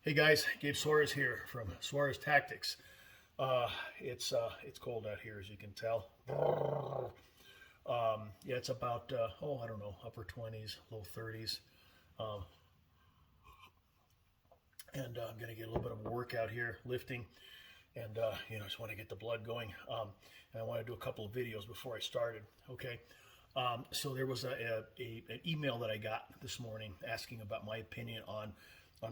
Hey guys, Gabe Suarez here from Suarez Tactics. It's cold out here, as you can tell. Yeah, it's about I don't know, upper 20s, low 30s, um, and I'm gonna get a little bit of a workout here, lifting, and just want to get the blood going. And I want to do a couple of videos before I started. Okay, so there was an email that I got this morning asking about my opinion on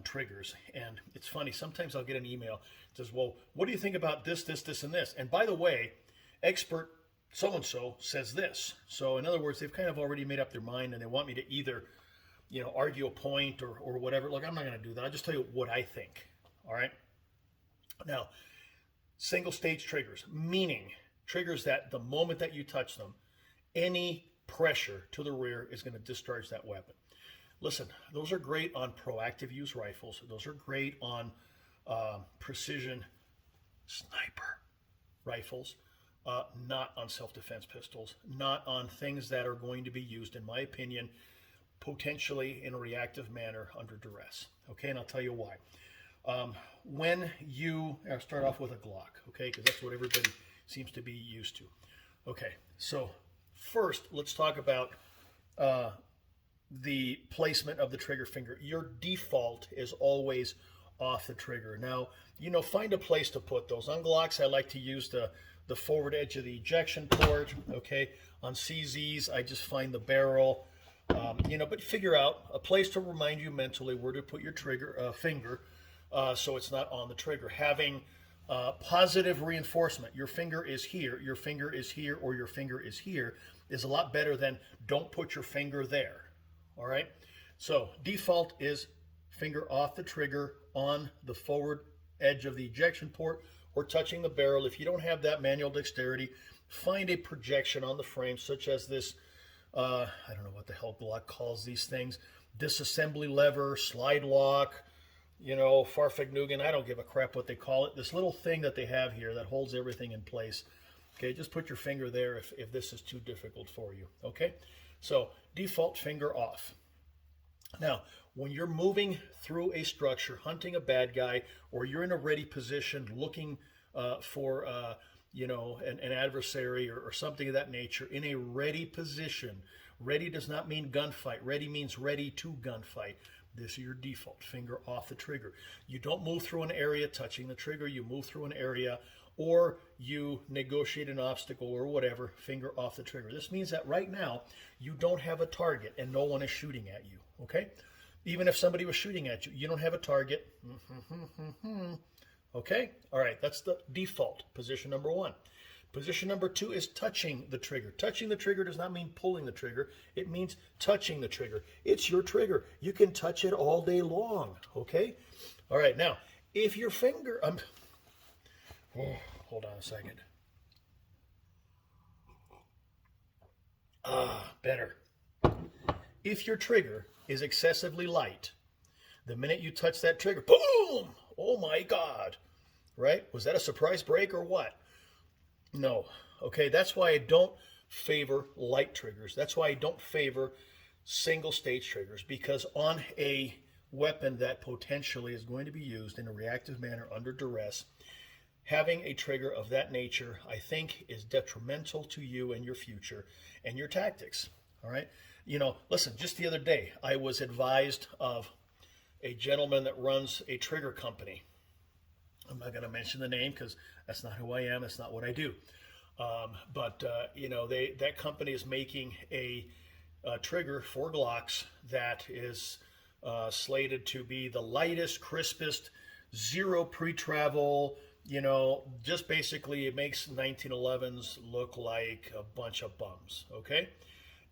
triggers. And it's funny, sometimes I'll get an email that says, well, what do you think about this, this, this, and this? And by the way, expert so-and-so says this. So in other words, they've kind of already made up their mind and they want me to either, argue a point or whatever. Look, I'm not going to do that. I'll just tell you what I think. All right. Now, single stage triggers, meaning triggers that the moment that you touch them, any pressure to the rear is going to discharge that weapon. Listen, those are great on proactive use rifles. Those are great on precision sniper rifles, not on self-defense pistols, not on things that are going to be used, in my opinion, potentially in a reactive manner under duress. Okay, and I'll tell you why. When you start off with a Glock, okay, because that's what everybody seems to be used to. Okay, so first, let's talk about the placement of the trigger finger. Your default is always off the trigger. Now, find a place to put those. On Glocks, I like to use the forward edge of the ejection port. Okay, on CZs, I just find the barrel. But figure out a place to remind you mentally where to put your trigger finger, so it's not on the trigger. Having positive reinforcement, your finger is here, your finger is here, or your finger is here, is a lot better than don't put your finger there. All right, so default is finger off the trigger on the forward edge of the ejection port or touching the barrel. If you don't have that manual dexterity, find a projection on the frame such as this, I don't know what the hell Glock calls these things, disassembly lever, slide lock, Farfignugan, I don't give a crap what they call it. This little thing that they have here that holds everything in place. Okay, just put your finger there if this is too difficult for you, okay? So default finger off. Now, when you're moving through a structure, hunting a bad guy, or you're in a ready position looking for an adversary or something of that nature, in a ready position. Ready does not mean gunfight. Ready means ready to gunfight. This is your default, finger off the trigger. You don't move through an area touching the trigger. You move through an area or you negotiate an obstacle or whatever, finger off the trigger. This means that right now you don't have a target and no one is shooting at you, okay? Even if somebody was shooting at you, you don't have a target. Okay? All right, that's the default, position number one. Position number two is touching the trigger. Touching the trigger does not mean pulling the trigger. It means touching the trigger. It's your trigger. You can touch it all day long, okay? All right, now, if your finger... hold on a second. Better. If your trigger is excessively light, the minute you touch that trigger, boom! Oh my God! Right? Was that a surprise break or what? No. Okay, that's why I don't favor light triggers. That's why I don't favor single stage triggers, because on a weapon that potentially is going to be used in a reactive manner under duress, having a trigger of that nature, I think, is detrimental to you and your future and your tactics. All right? Listen, just the other day, I was advised of a gentleman that runs a trigger company. I'm not going to mention the name because that's not who I am. That's not what I do. That company is making a trigger for Glocks that is slated to be the lightest, crispest, zero PreTravel. Just basically it makes 1911s look like a bunch of bums, okay?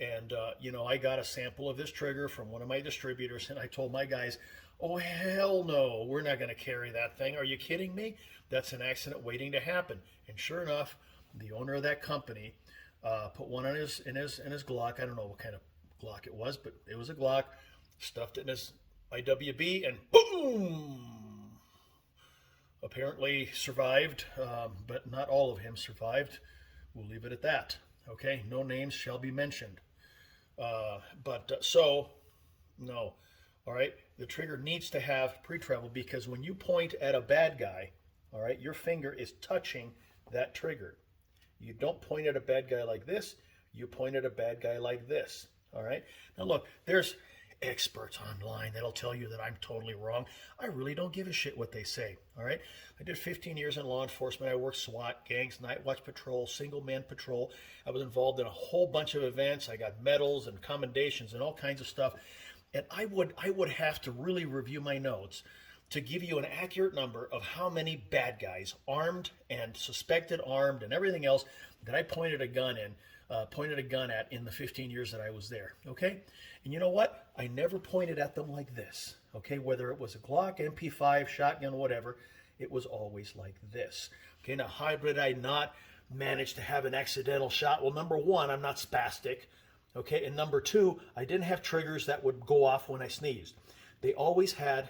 And, I got a sample of this trigger from one of my distributors, and I told my guys, oh, hell no, we're not going to carry that thing. Are you kidding me? That's an accident waiting to happen. And sure enough, the owner of that company put one on his Glock. I don't know what kind of Glock it was, but it was a Glock, stuffed it in his IWB, and boom! Apparently survived, but not all of him survived. We'll leave it at that. Okay, no names shall be mentioned. So, no. All right, the trigger needs to have pre-travel because when you point at a bad guy, all right, your finger is touching that trigger. You don't point at a bad guy like this, you point at a bad guy like this. All right, now look, there's experts online that'll tell you that I'm totally wrong. I really don't give a shit what they say. All right, I did 15 years in law enforcement. I worked SWAT, gangs, night watch patrol, single man patrol. I was involved in a whole bunch of events. I got medals and commendations and all kinds of stuff. And I would have to really review my notes to give you an accurate number of how many bad guys, armed and suspected armed and everything else, that I pointed a gun at in the 15 years that I was there. Okay, and you know what? I never pointed at them like this. Okay, whether it was a Glock, MP5, shotgun, whatever, it was always like this. Okay, now how did I not manage to have an accidental shot? Well, number one, I'm not spastic. Okay, and number two, I didn't have triggers that would go off when I sneezed. They always had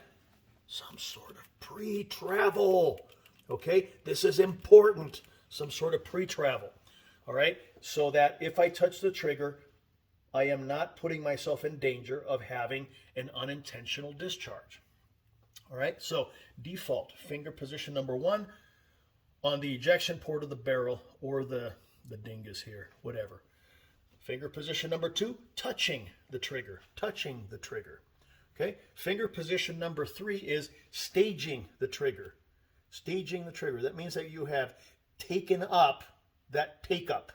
some sort of pre-travel. Okay, this is important. Some sort of pre-travel. All right, so that if I touch the trigger, I am not putting myself in danger of having an unintentional discharge. All right, so default finger position number one on the ejection port of the barrel or the dingus here, whatever. Finger position number two, touching the trigger, okay? Finger position number three is staging the trigger, That means that you have taken up that take-up.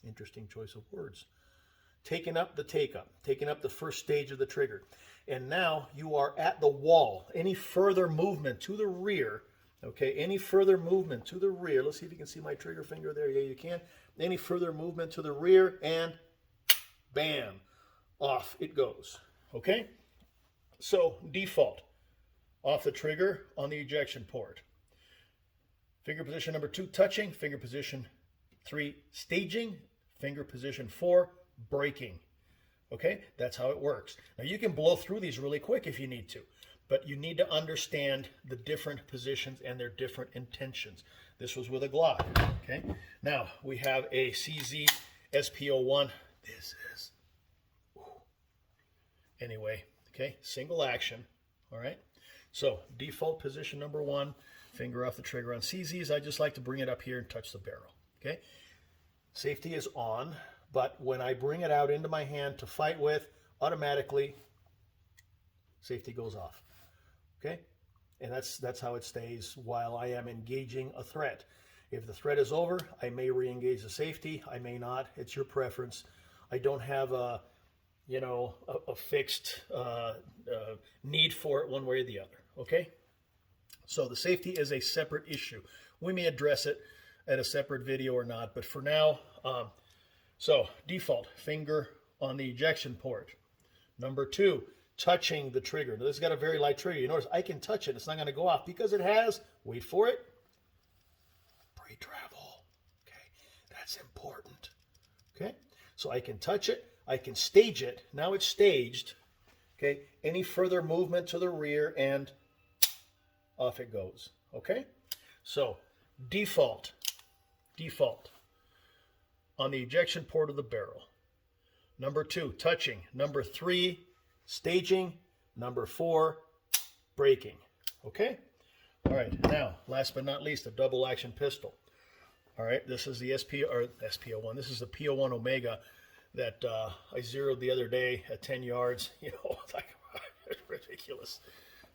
Interesting choice of words. Taken up the take-up, taken up the first stage of the trigger. And now you are at the wall. Any further movement to the rear, okay, any further movement to the rear. Let's see if you can see my trigger finger there. Yeah, you can. Any further movement to the rear and bam, off it goes. Okay? So default, off the trigger on the ejection port. Finger position number two, touching. Finger position three, staging. Finger position four, braking. Okay? That's how it works. Now you can blow through these really quick if you need to, but you need to understand the different positions and their different intentions. This was with a Glock, okay? Now, we have a CZ SP01. This is, anyway, okay? Single action, all right? So, default position number one, finger off the trigger on CZs. I just like to bring it up here and touch the barrel, okay? Safety is on, but when I bring it out into my hand to fight with, automatically, safety goes off, okay? And that's how it stays while I am engaging a threat. If the threat is over, I may re-engage the safety. I may not. It's your preference. I don't have a fixed need for it one way or the other. Okay. So the safety is a separate issue. We may address it at a separate video or not, but for now, so default finger on the ejection port. Number two, touching the trigger. Now, this has got a very light trigger. You notice I can touch it. It's not going to go off because it has, wait for it, pre-travel. Okay, that's important. Okay, so I can touch it. I can stage it. Now it's staged. Okay, any further movement to the rear and off it goes. Okay, so default on the ejection port of the barrel. Number two, touching. Number three, staging. Number four, braking. Okay? All right. Now, last but not least, a double action pistol. All right. This is the SPO1. This is the PO1 Omega that I zeroed the other day at 10 yards. You know, it's like it's ridiculous.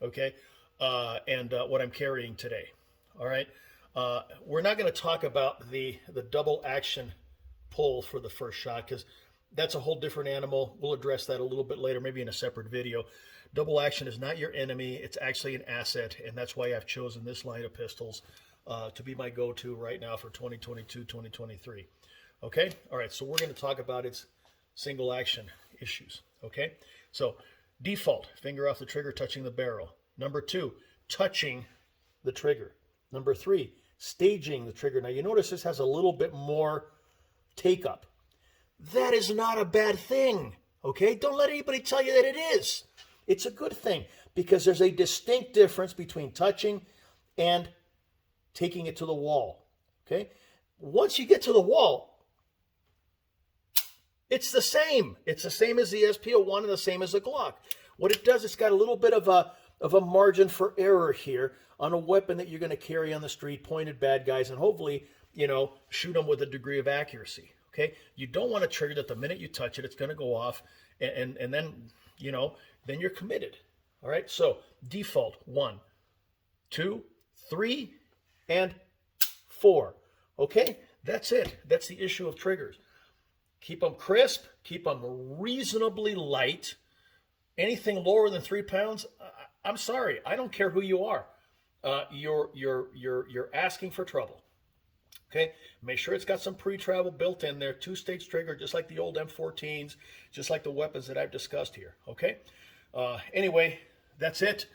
Okay. And what I'm carrying today. All right. We're not going to talk about the double action pull for the first shot because that's a whole different animal. We'll address that a little bit later, maybe in a separate video. Double action is not your enemy. It's actually an asset, and that's why I've chosen this line of pistols to be my go-to right now for 2022, 2023. Okay? All right, so we're going to talk about its single action issues. Okay? So default, finger off the trigger, touching the barrel. Number two, touching the trigger. Number three, staging the trigger. Now you notice this has a little bit more take-up. That is not a bad thing, okay? Don't let anybody tell you that it is. It's a good thing because there's a distinct difference between touching and taking it to the wall, okay? Once you get to the wall, it's the same. It's the same as the SPO1 and the same as the Glock. What it does, it's got a little bit of a margin for error here on a weapon that you're going to carry on the street, point at bad guys, and hopefully, shoot them with a degree of accuracy. Okay, you don't want to trigger that the minute you touch it, it's going to go off, and then then you're committed. All right, so default 1, 2, 3, and 4. Okay, that's it. That's the issue of triggers. Keep them crisp, keep them reasonably light. Anything lower than 3 pounds, I'm sorry, I don't care who you are. You're asking for trouble. Okay, make sure it's got some PreTravel built in there, 2-stage trigger, just like the old M14s, just like the weapons that I've discussed here. Okay, anyway, that's it.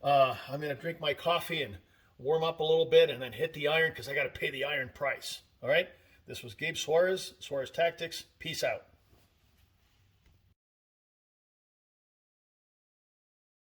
I'm going to drink my coffee and warm up a little bit and then hit the iron because I got to pay the iron price. All right, this was Gabe Suarez, Suarez Tactics. Peace out.